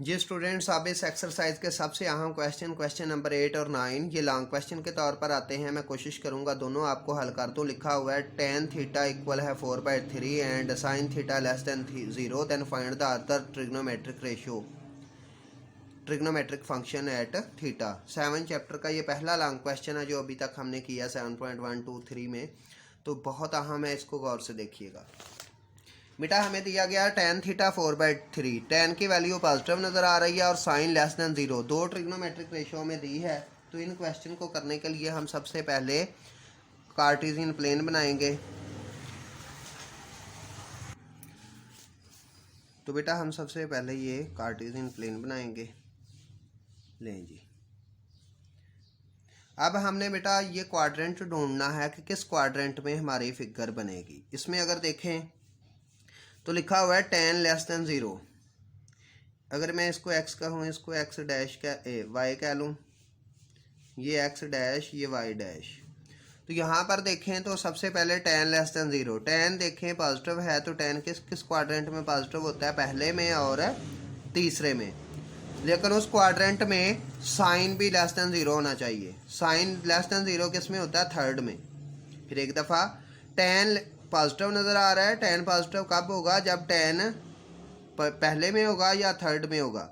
जी students, अब इस exercise के सबसे अहम क्वेश्चन नंबर 8 और 9 ये लॉन्ग क्वेश्चन के तौर पर आते हैं। मैं कोशिश करूंगा दोनों आपको हल कर दूं। लिखा हुआ है tan थीटा इक्वल है 4/3 and sin theta less than 0, then find the other trigonometric function at theta. 7 chapter का ये पहला लॉन्ग क्वेश्चन है जो अभी तक हमने किया 7.123 में, तो बहुत अहम है, इसको गौर से देखिएगा। बेटा हमें दिया गया tan थीटा 4/3, tan की वैल्यू पॉजिटिव नज़र आ रही है और साइन लेस देन 0, दो ट्रिग्नोमेट्रिक रेशियो में दी है। तो इन क्वेश्चन को करने के लिए हम सबसे पहले कार्टेशियन प्लेन बनाएंगे। तो बेटा हम सबसे पहले ये कार्टेशियन प्लेन बनाएंगे। लें जी, अब हमने बेटा ये क्वाड्रेंट ढूंढना है कि किस क्वाड्रेंट में हमारी फिगर बनेगी। इसमें अगर देखें तो लिखा हुआ है tan लेस देन 0। अगर मैं इसको x कहूँ, इसको x डैश का y कह लूँ, ये x डैश ये y डैश। तो यहाँ पर देखें तो सबसे पहले tan लेस देन 0, tan देखें पॉजिटिव है तो tan किस किस क्वाड्रेंट में पॉजिटिव होता है, पहले में और तीसरे में। लेकिन उस क्वाड्रेंट में साइन भी लेस देन 0 होना चाहिए। साइन लेस देन 0 किस में होता है, थर्ड में। फिर एक दफ़ा tan पॉजिटिव नज़र आ रहा है। tan पॉजिटिव कब होगा, जब tan पहले में होगा या थर्ड में होगा।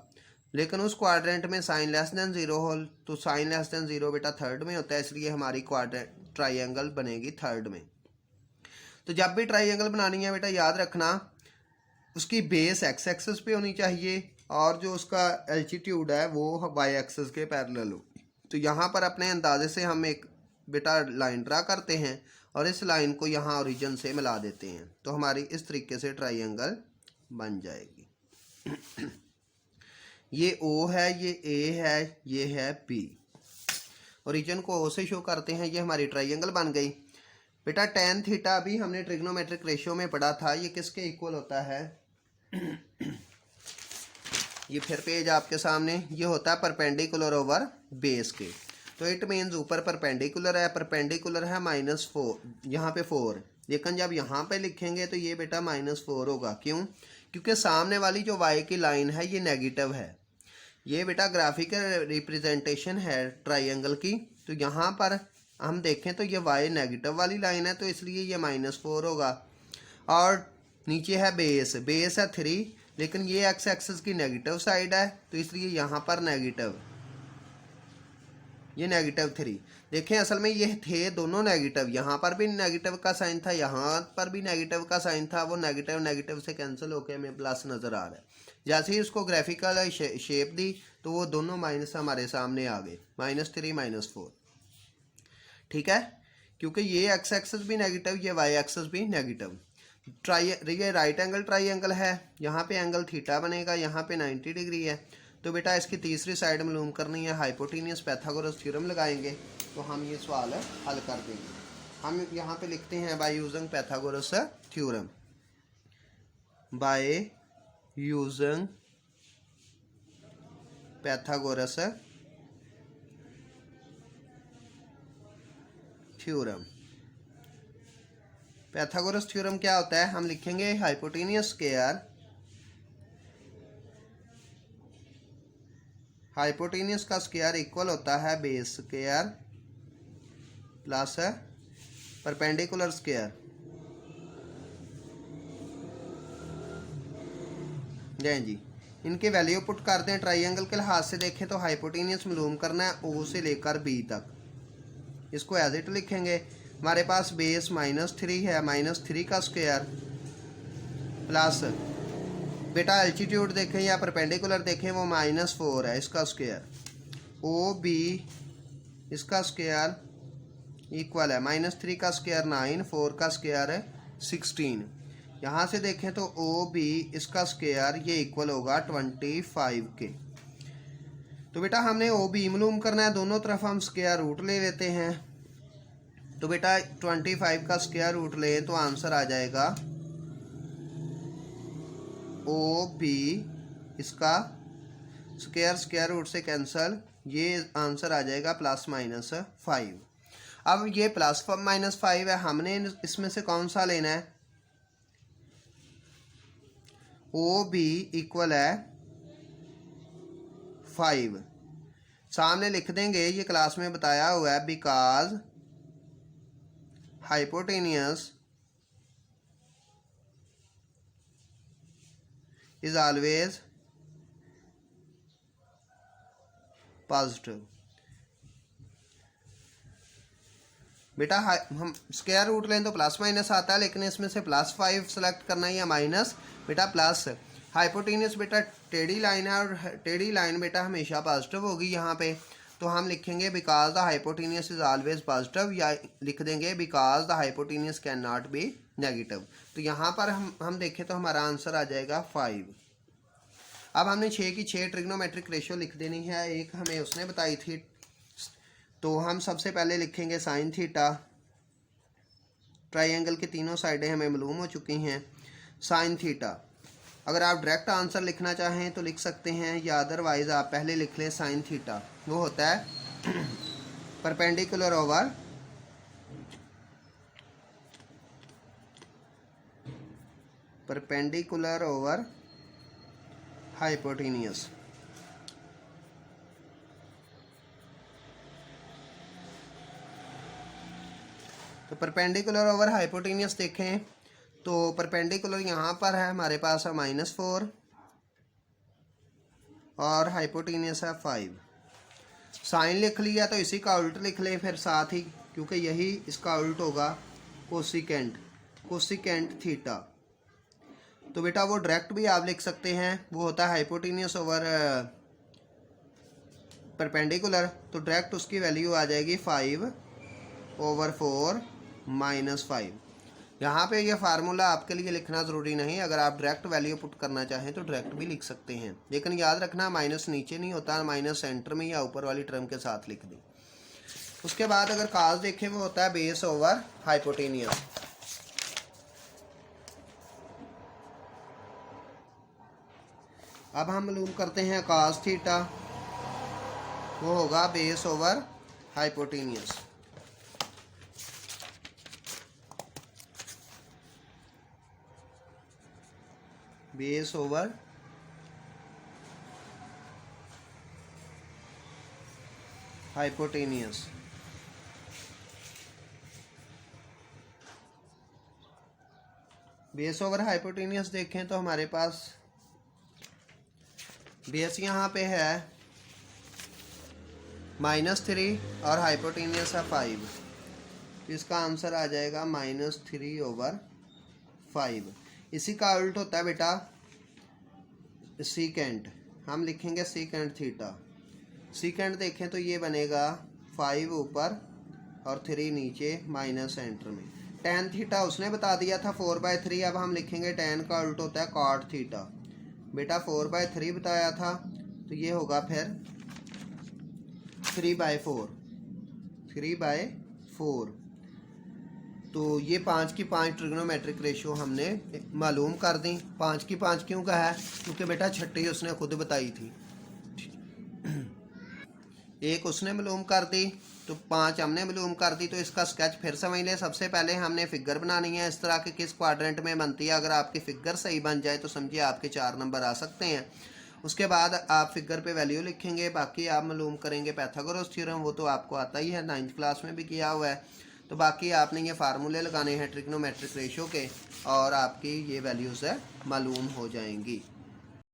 लेकिन उस क्वाड्रेंट में साइन लेस देन 0 हो, तो साइन लेस देन 0 बेटा थर्ड में होता है, इसलिए हमारी क्वाड्रेंट ट्राइंगल बनेगी थर्ड में। तो जब भी ट्राइंगल बनानी है बेटा याद रखना उसकी बेस एक्स एक्सिस पे होनी चाहिए और जो उसका एल्टीट्यूड है वो वाई एक्सिस के पैरेलल हो। तो यहाँ पर अपने अंदाजे से हम एक बेटा लाइन ड्रा करते हैं और इस लाइन को यहाँ ओरिजिन से मिला देते हैं, तो हमारी इस तरीके से ट्राइंगल बन जाएगी। ये O है, ये A है, ये है B। ओरिजिन को O से शो करते हैं, ये हमारी ट्राइंगल बन गई। बेटा tan थीटा भी हमने ट्रिग्नोमेट्रिक रेशियो में पढ़ा था, ये किसके इक्वल होता है ये फिर पेज आपके सामने, ये होता है परपेंडिकुलर ओवर बेस के। तो इट मीन्स ऊपर परपेंडिकुलर है, परपेंडिकुलर है -4, यहाँ पे 4, लेकिन जब यहाँ पे लिखेंगे तो ये बेटा -4 होगा। क्यों? क्योंकि सामने वाली जो y की लाइन है ये नेगेटिव है। ये बेटा ग्राफिकल रिप्रेजेंटेशन है ट्राइंगल की। तो यहाँ पर हम देखें तो ये y नेगेटिव वाली लाइन है, तो इसलिए ये -4 होगा। और नीचे है बेस, बेस है 3, लेकिन ये एक्स एक्सिस की नेगेटिव साइड है, तो इसलिए यहाँ पर नेगेटिव, ये -3। देखें असल में ये थे दोनों नेगेटिव, यहाँ पर भी नेगेटिव का साइन था, यहाँ पर भी नेगेटिव का साइन था, वो नेगेटिव नेगेटिव से कैंसिल होकर हमें प्लस नज़र आ रहा है। जैसे ही उसको ग्राफिकल शेप दी तो वो दोनों माइनस हमारे सामने आ गए, -3 -4। ठीक है, क्योंकि ये एक्स एक्सिस भी नेगेटिव, ये वाई एक्सिस भी नेगेटिव। ये राइट एंगल ट्राइंगल है, यहाँ पे एंगल थीटा बनेगा, यहाँ पे 90 डिग्री है। तो बेटा इसकी तीसरी साइड मालूम करनी है, हाइपोटेनियस पाइथागोरस थ्योरम लगाएंगे तो हम ये सवाल हल कर देंगे। हम यहाँ पे लिखते हैं by using Pythagoras theorem, by using Pythagoras theorem. Pythagoras theorem क्या होता है, हम लिखेंगे हाइपोटेनियस स्क्वायर, हाइपोटेनियस का स्क्वायर इक्वल होता है base square plus perpendicular square. जय जी, इनके वैल्यू पुट करते हैं। ट्राइंगल के लिहाज से देखें तो हाइपोटेनियस मालूम करना है O से लेकर B तक, इसको एज इट लिखेंगे। हमारे पास बेस -3 है, -3 का स्क्वायर प्लस बेटा एल्टीट्यूड देखें या परपेंडिकुलर देखें वो -4 है, इसका स्क्वायर OB इसका स्क्वायर इक्वल है -3 का स्क्वायर 9, 4 का स्क्वायर 16। यहाँ से देखें तो OB इसका स्क्वायर ये इक्वल होगा 25 के। तो बेटा हमने OB मालूम करना है, दोनों तरफ हम स्क्वायर रूट ले लेते हैं। तो बेटा 25 का स्क्वायर रूट ले तो आंसर आ जाएगा OB इसका स्क्वायर स्क्वायर रूट से कैंसल, ये आंसर आ जाएगा +-5। अब ये +-5 है, हमने इसमें से कौन सा लेना है, OB इक्वल है 5। सामने लिख देंगे, ये क्लास में बताया हुआ है, because hypotenuse is always positive. बेटा हम स्क्वायर रूट लें तो प्लस माइनस आता है, लेकिन इसमें से +5 सेलेक्ट करना है या माइनस। बेटा प्लस। हाइपोटेनियस बेटा टेढ़ी लाइन है, और टेढ़ी लाइन बेटा हमेशा पॉजिटिव होगी यहाँ पे, तो हम लिखेंगे because the hypotenuse is always positive, या लिख देंगे because the hypotenuse can not be negative. तो यहाँ पर हम देखें तो हमारा आंसर आ जाएगा 5। अब हमने 6 की 6 ट्रिग्नोमेट्रिक रेशियो लिख देनी है। एक हमें उसने बताई थी, तो हम सबसे पहले लिखेंगे साइन थीटा। ट्राइंगल की तीनों साइडें हमें मालूम हो चुकी हैं। साइन थीटा, अगर आप डायरेक्ट आंसर लिखना चाहें तो लिख सकते हैं, या अदरवाइज आप पहले लिख लें साइन थीटा। वो होता है परपेंडिकुलर ओवर हाइपोटेनियस। तो परपेंडिकुलर ओवर हाइपोटेनियस देखें तो परपेंडिकुलर यहाँ पर है हमारे पास है -4 और हाइपोटेनियस है 5। साइन लिख लिया तो इसी का उल्ट लिख लें फिर साथ ही, क्योंकि यही इसका उल्ट होगा कोसिकेंट थीटा। तो बेटा वो डायरेक्ट भी आप लिख सकते हैं, वो होता है हाइपोटेनियस ओवर परपेंडिकुलर, तो डायरेक्ट उसकी वैल्यू आ जाएगी 5/4 -5। यहाँ पे ये फार्मूला आपके लिए लिखना ज़रूरी नहीं, अगर आप डायरेक्ट वैल्यू पुट करना चाहें तो डायरेक्ट भी लिख सकते हैं, लेकिन याद रखना माइनस नीचे नहीं होता, माइनस सेंटर में या ऊपर वाली टर्म के साथ लिख दें। उसके बाद अगर काज देखें वो होता है बेस ओवर हाइपोटेनियस। अब हम मालूम करते हैं काज थीटा, वो होगा base over hypotenuse. Base over hypotenuse. Base over hypotenuse देखें तो हमारे पास बेस यहाँ पे है -3 और हाइपोटेनियस है 5, तो इसका आंसर आ जाएगा -3/5। इसी का उल्ट होता है बेटा सीकेंट, हम लिखेंगे सीकेंट थीटा। सीकेंट देखें तो ये बनेगा 5 ऊपर और 3 नीचे माइनस सेंटर में। टेन थीटा उसने बता दिया था 4/3, अब हम लिखेंगे टेन का उल्ट होता है कॉट थीटा। बेटा 4/3 बताया था, तो ये होगा फिर 3/4। तो ये 5 की 5 ट्रिग्नोमेट्रिक रेशियो हमने मालूम कर दी। 5 की 5 क्यों कहा है? क्योंकि बेटा छठी उसने खुद बताई थी, एक उसने मालूम कर दी तो 5 हमने मालूम कर दी। तो इसका स्केच फिर समझ लें। सबसे पहले हमने फिगर बनानी है, इस तरह के किस क्वाड्रेंट में बनती है। अगर आपकी फिगर सही बन जाए तो समझिए आपके 4 नंबर आ सकते हैं। उसके बाद आप फिगर पे वैल्यू लिखेंगे, बाकी आप मालूम करेंगे पाइथागोरस थ्योरम, वो तो आपको आता ही है, 9th क्लास में भी किया हुआ है। तो बाकी आपने ये फार्मूले लगाने हैं ट्रिग्नोमेट्रिक रेशियो के, और आपकी ये वैल्यूज़ है मालूम हो जाएंगी।